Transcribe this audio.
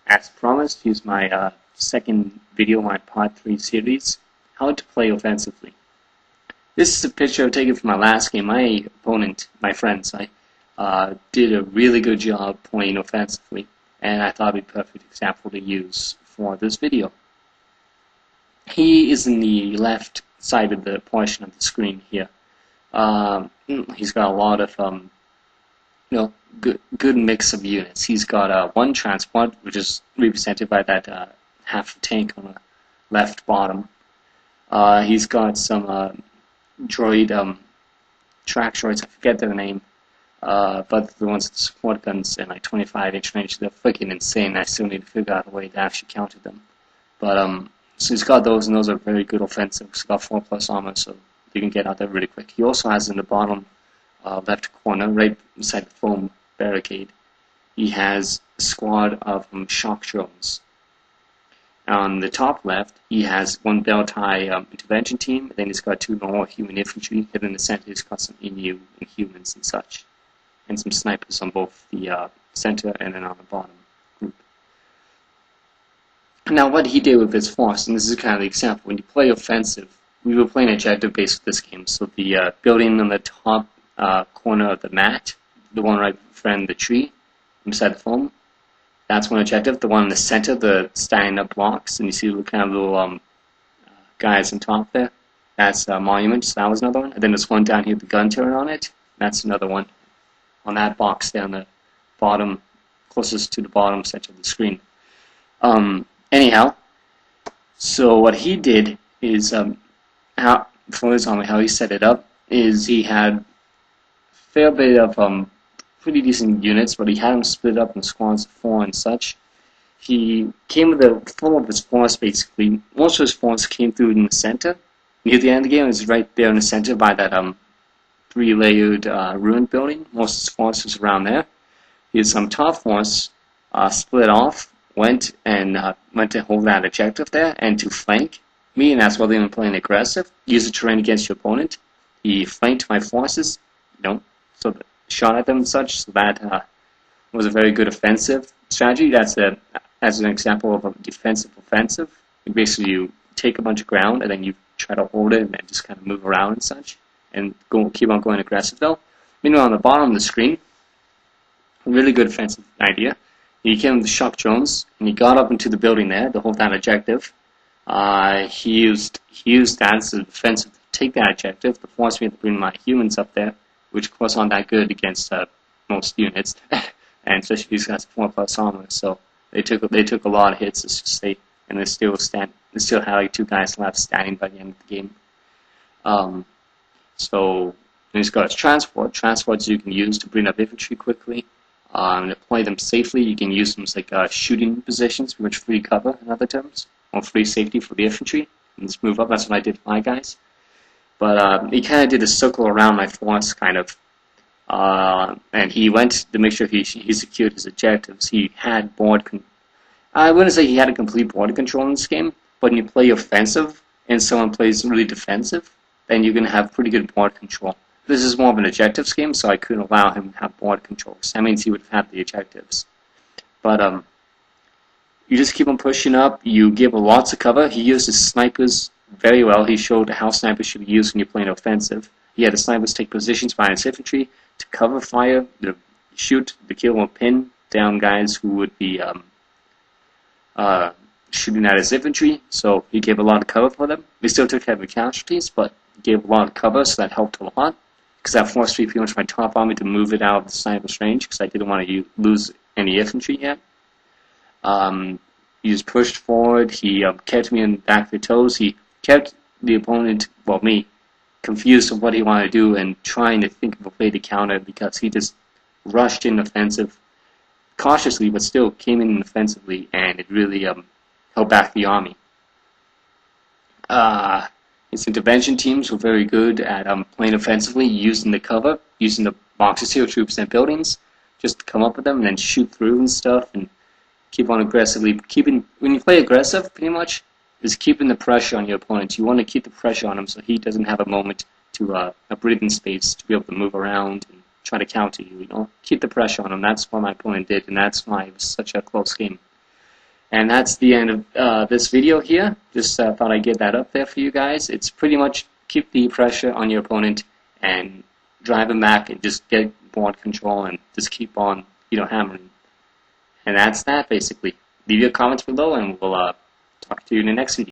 As promised, here's my second video, my Part 3 series, How to Play Offensively. This is a picture taken from my last game. My opponent, my friends, did a really good job playing offensively, and I thought it would be a perfect example to use for this video. He is in the left side of the portion of the screen here. He's got a lot of good mix of units. He's got one transport, which is represented by that half tank on the left bottom. He's got some droid track droids. I forget their name, but the ones with support guns in like 25-inch range, they're freaking insane. I still need to figure out a way to actually counter them. But so he's got those, and those are very good offensive. He's got 4+ armor, so you can get out there really quick. He also has in the bottom left corner, right beside the foam barricade, he has a squad of shock drones. On the top left, he has one belt high intervention team, and then he's got 2 normal human infantry. And in the center, he's got some Inu and humans and such, and some snipers on both the center and then on the bottom group. Now, what he did with his force, and this is kind of the example, when you play offensive, we were playing objective based with this game. So the building on the top corner of the mat, the one right in front of the tree, beside the foam, that's one objective. The one in the center, the standing up blocks, and you see the kind of little guys on top there, that's a monument, so that was another one. And then there's one down here with the gun turret on it, that's another one on that box down the bottom, closest to the bottom center of the screen. Anyhow, so what he did is, for his army, how he set it up, is he had a fair bit of pretty decent units, but he had them split up in squads of 4 and such. He came with a full of his force, basically. Most of his force came through in the center. Near the end of the game, it was right there in the center by that 3-layered ruined building. Most of his force was around there. His top force split off, went to hold that objective there, and to flank me, and that's why they were playing aggressive. Use the terrain against your opponent. He flanked my forces, so shot at them and such, so that was a very good offensive strategy. That's as an example of a defensive offensive. Basically, you take a bunch of ground and then you try to hold it and then just kind of move around and such, and keep on going aggressive though. Meanwhile, on the bottom of the screen, a really good offensive idea. He came with the shock drones and he got up into the building there to hold that objective. He used that as a defensive to take that objective to force me to bring my humans up there, which of course aren't that good against most units, and especially these guys have 4+ armor. So they took a lot of hits, let's just say, and they still had like 2 guys left standing by the end of the game. So he's got his transports you can use to bring up infantry quickly. To play them safely, you can use them as like shooting positions, which free cover in other terms, or free safety for the infantry, and just move up. That's what I did with my guys. But he kind of did a circle around my force, kind of, and he went to make sure he secured his objectives. He had I wouldn't say he had a complete border control in this game, but when you play offensive and someone plays really defensive, then you're going to have pretty good border control. This is more of an objectives game, so I couldn't allow him to have border controls. That means he would have the objectives. But you just keep on pushing up. You give lots of cover. He used his snipers very well. He showed how snipers should be used when you're playing offensive. He had the snipers take positions behind his infantry to cover fire, to shoot, to kill or pin down guys who would be shooting at his infantry. So he gave a lot of cover for them. He still took heavy casualties, but he gave a lot of cover, so that helped a lot. Because that forced me pretty much my top army to move it out of the sniper's range, because I didn't want to lose any infantry yet. He just pushed forward. He kept me in the back of the toes. He kept the opponent, well, me, confused of what he wanted to do and trying to think of a way to counter, because he just rushed in offensive cautiously, but still came in offensively, and it really held back the army. His intervention teams were very good at playing offensively, using the cover, using the boxes here, troops and buildings, just to come up with them and then shoot through and stuff, and keep on aggressively. When you play aggressive, pretty much, is keeping the pressure on your opponent. You want to keep the pressure on him so he doesn't have a moment to a breathing space to be able to move around and try to counter you. Keep the pressure on him. That's what my opponent did, and that's why it was such a close game. And that's the end of this video here. Just thought I'd get that up there for you guys. It's pretty much keep the pressure on your opponent and drive him back and just get board control and just keep on, hammering. And that's that basically. Leave your comments below and we'll talk to you in the next video.